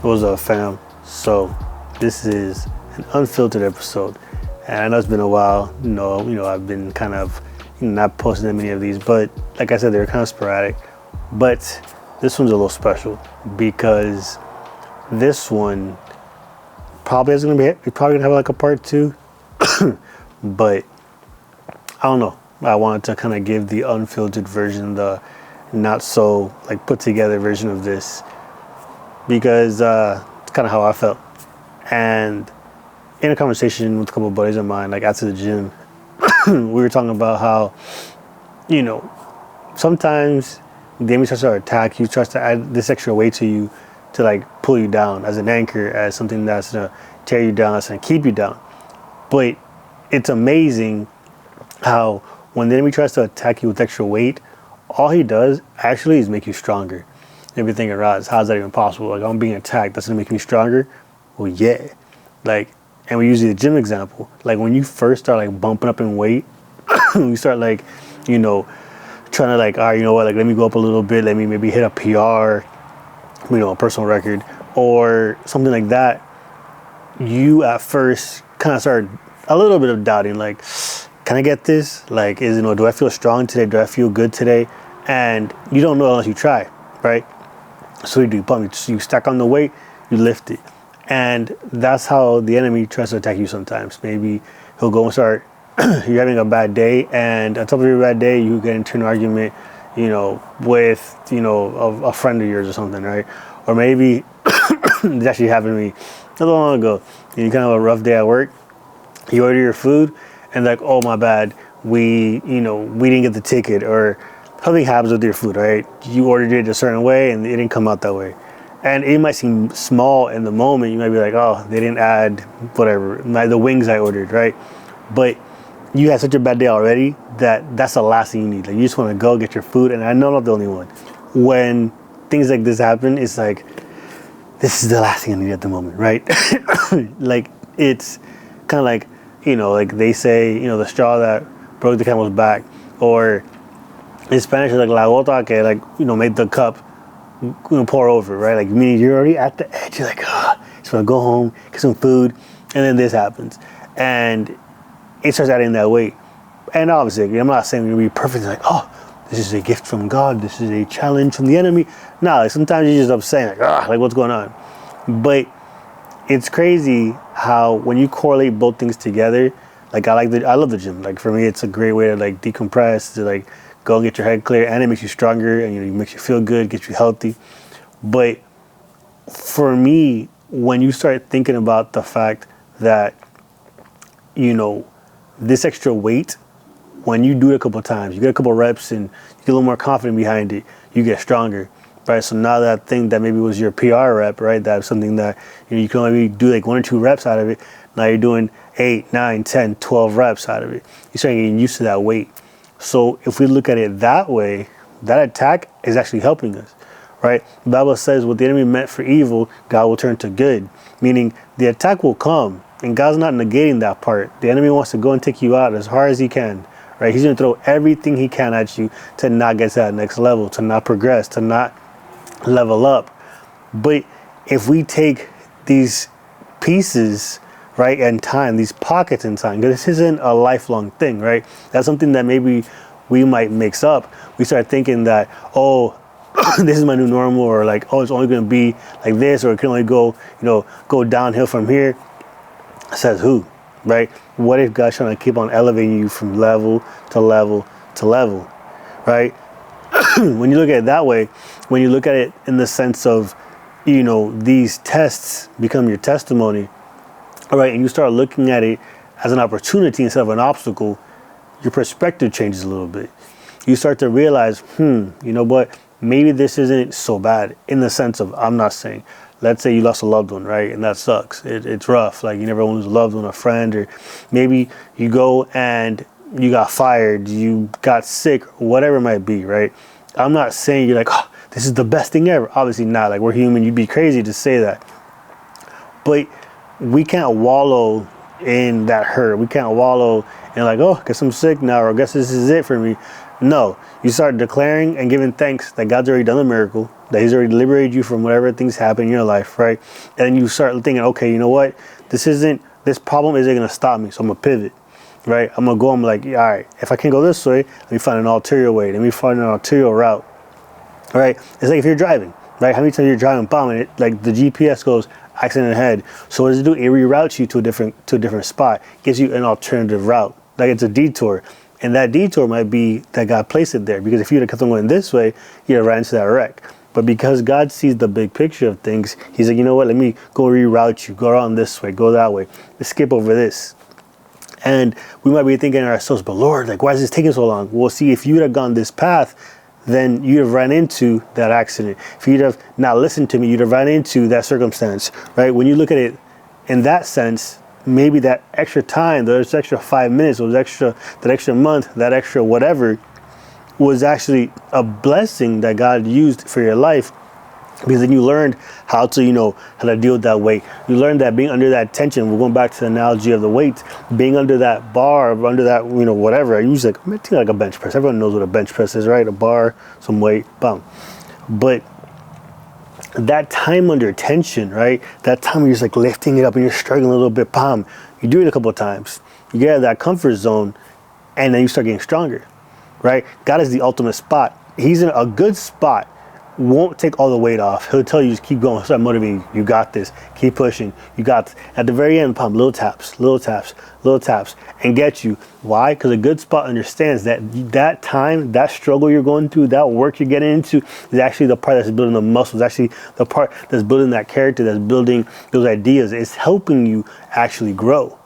What's up, fam? So, this is an unfiltered episode, and I know it's been a while. I've been kind of not posting that many of these, but like I said, they're kind of sporadic. But this one's a little special because this one probably is gonna be. We're probably gonna have like a part two, but I don't know. I wanted to kind of give the unfiltered version, the not so like put together version of this, because it's kind of how I felt. And in a conversation with a couple of buddies of mine, like after the gym, we were talking about how, sometimes the enemy starts to attack you, tries to add this extra weight to you to like pull you down as an anchor, as something that's gonna tear you down, that's gonna keep you down. But it's amazing how when the enemy tries to attack you with extra weight, all he does actually is make you stronger. And you're thinking, Rodz, how's that even possible? Like, I'm being attacked, that's gonna make me stronger? Well, yeah. Like, and we use the gym example. Like, when you first start like bumping up in weight, you start like, trying to like, all right, you know what, like let me go up a little bit, let me maybe hit a PR, a personal record or something like that. You at first kind of start a little bit of doubting, like, can I get this? Like, do I feel strong today? Do I feel good today? And you don't know unless you try, right? So you do pump, you stack on the weight, you lift it. And that's how the enemy tries to attack you sometimes. Maybe he'll go and start, you're having a bad day, and on top of your bad day, you get into an argument, with, a friend of yours or something, right? Or maybe, this actually happened to me not long ago. You kind of have a rough day at work, you order your food, and like, oh my bad, we didn't get the ticket, or something happens with your food, right? You ordered it a certain way and it didn't come out that way. And it might seem small in the moment. You might be like, oh, they didn't add whatever, the wings I ordered, right? But you had such a bad day already that's the last thing you need. Like, you just want to go get your food. And I know I'm not the only one. When things like this happen, it's like, this is the last thing I need at the moment, right? Like, it's kind of like, like they say, the straw that broke the camel's back, or in Spanish, it's like la gota que, like, made the cup pour over, right? Like, meaning you're already at the edge. You're like, just want to go home, get some food, and then this happens, and it starts adding that weight. And obviously, I'm not saying you're gonna be perfect. Like, oh, this is a gift from God. This is a challenge from the enemy. No, like, sometimes you're just upset, like what's going on? But it's crazy how when you correlate both things together, like I love the gym. Like, for me, it's a great way to like decompress, to like go and get your head clear, and it makes you stronger, and it makes you feel good, gets you healthy. But for me, when you start thinking about the fact that, this extra weight, when you do it a couple of times, you get a couple of reps and you get a little more confident behind it, you get stronger, right? So now that thing that maybe was your PR rep, right? That's something that you can only do like 1 or 2 reps out of it. Now you're doing 8, 9, 10, 12 reps out of it. You start getting used to that weight. So if we look at it that way, that attack is actually helping us, right? The Bible says what the enemy meant for evil, God will turn to good, meaning the attack will come, and God's not negating that part. The enemy wants to go and take you out as hard as he can, right? He's going to throw everything he can at you to not get to that next level, to not progress, to not level up. But if we take these pieces, right, and time, these pockets in time, because this isn't a lifelong thing, right? That's something that maybe we might mix up. We start thinking that, oh, this is my new normal, or like, oh, it's only going to be like this, or it can only go, go downhill from here. Says who, right? What if God's trying to keep on elevating you from level to level to level, right? When you look at it that way, when you look at it in the sense of, these tests become your testimony, all right, and you start looking at it as an opportunity instead of an obstacle, your perspective changes a little bit. You start to realize, you know what, maybe this isn't so bad, in the sense of, I'm not saying, let's say you lost a loved one, right? And that sucks. It's rough. Like, you never want to lose a loved one, a friend, or maybe you go and you got fired, you got sick, whatever it might be, right? I'm not saying you're like, oh, this is the best thing ever. Obviously not. Like, we're human. You'd be crazy to say that. But we can't wallow in that hurt. We can't wallow in like, oh, I guess I'm sick now, or I guess this is it for me. No, you start declaring and giving thanks that God's already done the miracle, that He's already liberated you from whatever things happen in your life, right? And then you start thinking, okay, you know what? This problem isn't going to stop me, so I'm going to pivot, right? I'm like, all right, if I can't go this way, let me find an ulterior way. Let me find an ulterior route, right? It's like if you're driving, right? How many times you're driving, and it, like the GPS goes, accident ahead. So what does it do? It reroutes you to a different spot, gives you an alternative route. Like it's a detour. And that detour might be that God placed it there, because if you'd have kept on going this way, you'd have ran into that wreck. But because God sees the big picture of things, He's like, you know what, let me go reroute you, go around this way, go that way, let's skip over this. And we might be thinking to ourselves, but Lord, like, why is this taking so long? Well, see, if you'd have gone this path, then you'd have run into that accident. If you'd have not listened to me, you'd have run into that circumstance, right? When you look at it in that sense, maybe that extra time, those extra 5 minutes, that extra month, that extra whatever, was actually a blessing that God used for your life, because then you learned how to, how to deal with that weight. You learned that being under that tension, we're going back to the analogy of the weight, being under that bar, under that, whatever. I use like a bench press. Everyone knows what a bench press is, right? A bar, some weight, bam. But that time under tension, right? That time where you're just like lifting it up and you're struggling a little bit, bam. You do it a couple of times. You get out of that comfort zone, and then you start getting stronger, right? God is the ultimate spot. He's in a good spot. Won't take all the weight off. He'll tell you, just keep going, start motivating you. You got this. Keep pushing. You got this. At the very end, pump, little taps, and get you. Why? Because a good spot understands that time, that struggle you're going through, that work you're getting into is actually the part that's building the muscles, actually the part that's building that character, that's building those ideas. It's helping you actually grow.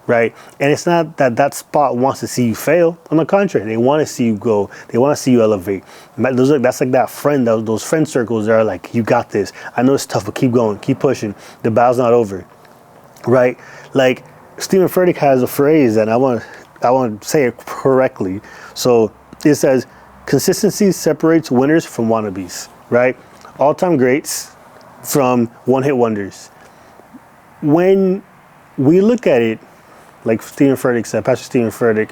Right? And it's not that spot wants to see you fail. On the contrary, they want to see you go. They want to see you elevate. That's like that friend, those friend circles that are like, you got this. I know it's tough, but keep going, keep pushing. The battle's not over. Right? Like Stephen Furtick has a phrase, and I want to say it correctly. So it says, consistency separates winners from wannabes. Right? All-time greats from one-hit wonders. When we look at it, like Stephen Furtick said, Pastor Stephen Furtick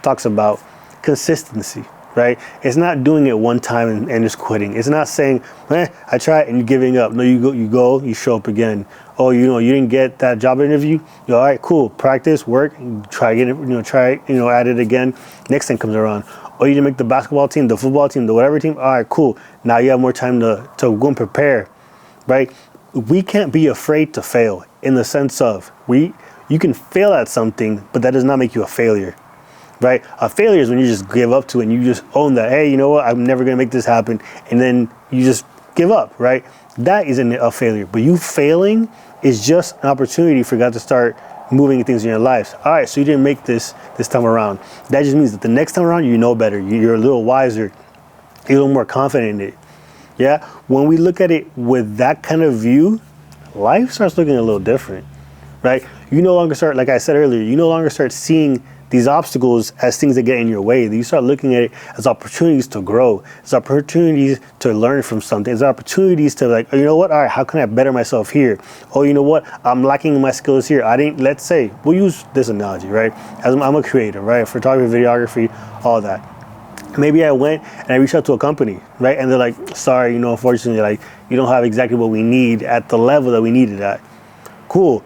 talks about consistency, right? It's not doing it one time and just quitting. It's not saying, I tried and you're giving up. No, you show up again. Oh, you didn't get that job interview. All right, cool. Practice, work, try again, add it again. Next thing comes around. Oh, you didn't make the basketball team, the football team, the whatever team. All right, cool. Now you have more time to go and prepare, right? We can't be afraid to fail, in the sense of you can fail at something, but that does not make you a failure, right? A failure is when you just give up to it and you just own that, hey, you know what, I'm never going to make this happen. And then you just give up, right? That isn't a failure. But you failing is just an opportunity for God to start moving things in your lives. All right, so you didn't make this time around. That just means that the next time around, you know better. You're a little wiser. You're a little more confident in it. Yeah? When we look at it with that kind of view, life starts looking a little different, right? You no longer start, like I said earlier, you no longer start seeing these obstacles as things that get in your way. You start looking at it as opportunities to grow. It's opportunities to learn from something. It's opportunities to like, oh, you know what? All right, how can I better myself here? Oh, you know what? I'm lacking in my skills here. Let's say, we'll use this analogy, right? As I'm a creator, right? Photography, videography, all that. Maybe I went and I reached out to a company, right? And they're like, sorry, unfortunately, like, you don't have exactly what we need at the level that we need it at. Cool.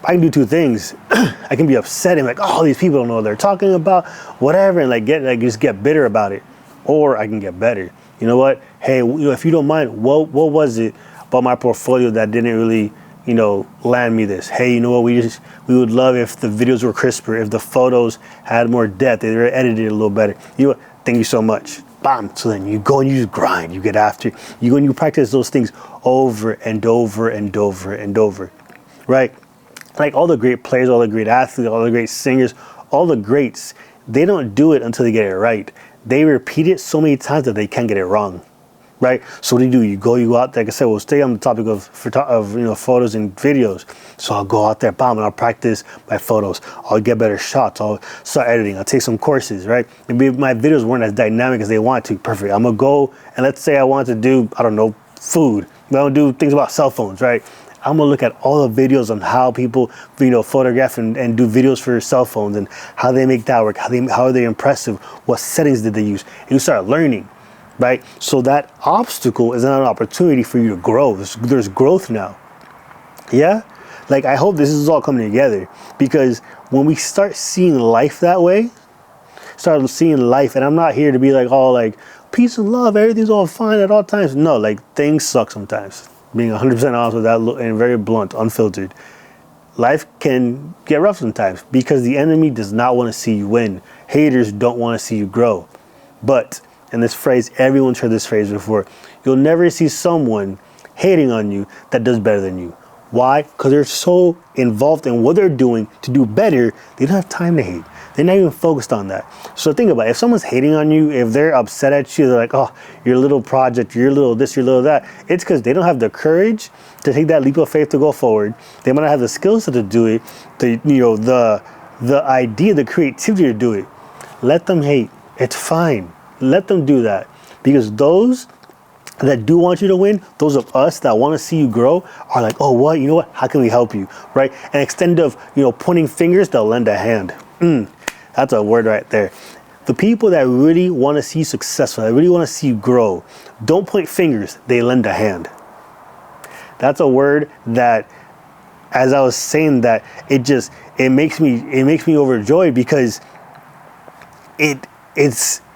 I can do two things. I can be upset and like, oh, these people don't know what they're talking about, whatever, and just get bitter about it. Or I can get better. You know what? Hey, if you don't mind, what was it about my portfolio that didn't really, land me this? Hey, you know what? We would love if the videos were crisper, if the photos had more depth, they were edited a little better. You know what? Thank you so much. Bam. So then you go and you just grind. You get after. You go and you practice those things over and over and over and over, right? Like all the great players, all the great athletes, all the great singers, all the greats, they don't do it until they get it right. They repeat it so many times that they can't get it wrong, right? So what do? You go out there. Like I said, we'll stay on the topic of photos and videos. So I'll go out there, bam, and I'll practice my photos. I'll get better shots. I'll start editing. I'll take some courses, right? Maybe my videos weren't as dynamic as they want to. Perfect. I'm gonna go and let's say I want to do, I don't know, food. But I don't do things about cell phones, right? I'm gonna look at all the videos on how people, photograph and do videos for cell phones and how they make that work, how are they impressive, what settings did they use, and you start learning, right? So that obstacle is not an opportunity for you to grow. There's growth now. Yeah, like I hope this is all coming together, because when we start seeing life that way, and I'm not here to be like all like peace and love, everything's all fine at all times. No, like things suck sometimes. Being 100% honest with that and very blunt, unfiltered. Life can get rough sometimes because the enemy does not want to see you win. Haters don't want to see you grow. But, and this phrase, everyone's heard this phrase before, you'll never see someone hating on you that does better than you. Why? Because they're so involved in what they're doing to do better, they don't have time to hate. They're not even focused on that. So think about it. If someone's hating on you, if they're upset at you, they're like, oh, your little project, your little this, your little that. It's because they don't have the courage to take that leap of faith to go forward. They might not have the skills to do it, the idea, the creativity to do it. Let them hate. It's fine. Let them do that. Because those that do want you to win, those of us that want to see you grow are like, oh, what? You know what? How can we help you? Right? And instead of, pointing fingers, they'll lend a hand. That's a word right there. The people that really want to see you successful, that really want to see you grow, don't point fingers, they lend a hand. That's a word that, as I was saying that, it makes me overjoyed, because it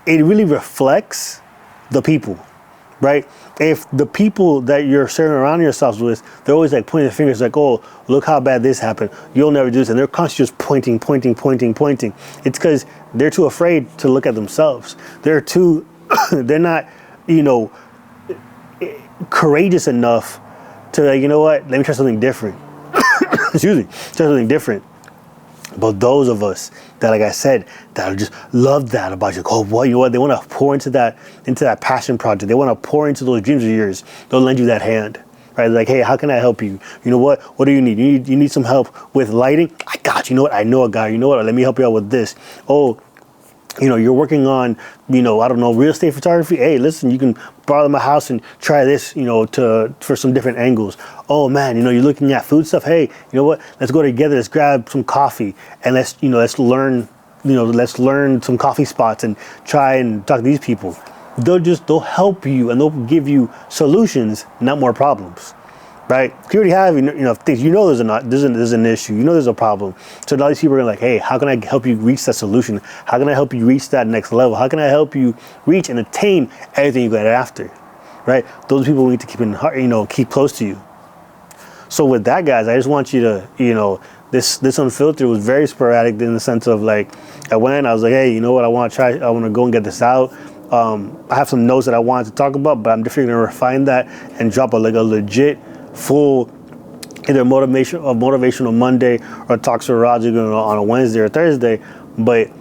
really reflects the people, right? If the people that you're surrounding yourselves with, they're always like pointing their fingers like, oh, look how bad this happened, you'll never do this, and they're constantly just pointing. It's because they're too afraid to look at themselves. They're not, courageous enough to like, you know what, let me try something different. Excuse me, try something different. But those of us that, like I said, that just love that about you. Oh, boy, you know what? They want to pour into that passion project. They want to pour into those dreams of yours. They'll lend you that hand, right? Like, hey, how can I help you? You know what? What do you need? You need some help with lighting? I got you. You know what? I know a guy. You know what? Let me help you out with this. Oh, you're working on, I don't know, real estate photography. Hey, listen, you can borrow my house and try this, for some different angles. Oh man, you're looking at food stuff. Hey, you know what? Let's go together. Let's grab some coffee and let's learn some coffee spots and try and talk to these people. They'll help you and they'll give you solutions, not more problems. Right? You already have things. There's an issue. There's a problem. So now these people are like, hey, how can I help you reach that solution? How can I help you reach that next level? How can I help you reach and attain everything you got after? Right? Those people we need to keep keep close to you. So with that, guys, I just want you to, this unfiltered was very sporadic in the sense of like, I was like, hey, you know what? I want to go and get this out. I have some notes that I wanted to talk about, but I'm definitely going to refine that and drop a legit full either motivational Monday or Talks with Rodz on a Wednesday or Thursday. But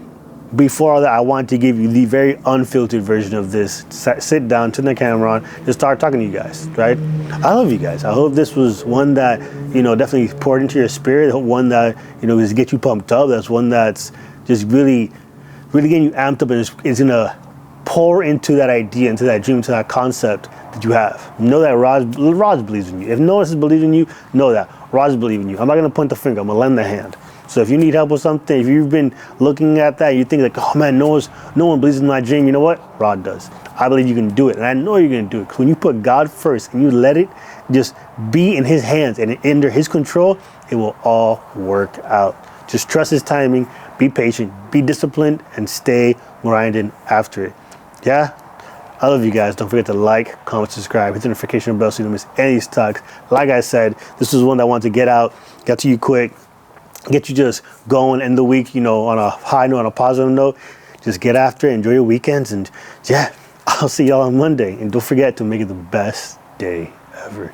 before all that, I want to give you the very unfiltered version of this. Sit down, turn the camera on, just start talking to you guys, right? I love you guys. I hope this was one that, definitely poured into your spirit, one that, just get you pumped up. That's one that's just really, really getting you amped up and is going to pour into that idea, into that dream, into that concept that you have. Know that Rodz believes in you. If no one else believes in you, know that Rodz believes in you. I'm not going to point the finger. I'm going to lend the hand. So if you need help with something, if you've been looking at that, you think like, oh man, no one believes in my dream. You know what? Rod does. I believe you can do it. And I know you're going to do it. Because when you put God first and you let it just be in his hands and under his control, it will all work out. Just trust his timing, be patient, be disciplined, and stay grinding after it. Yeah? I love you guys. Don't forget to like, comment, subscribe, hit the notification bell so you don't miss any of these talks. Like I said, this is one that I wanted to get to you quick, get you just going in the week, on a high note, on a positive note. Just get after it, enjoy your weekends, and yeah, I'll see y'all on Monday. And don't forget to make it the best day ever.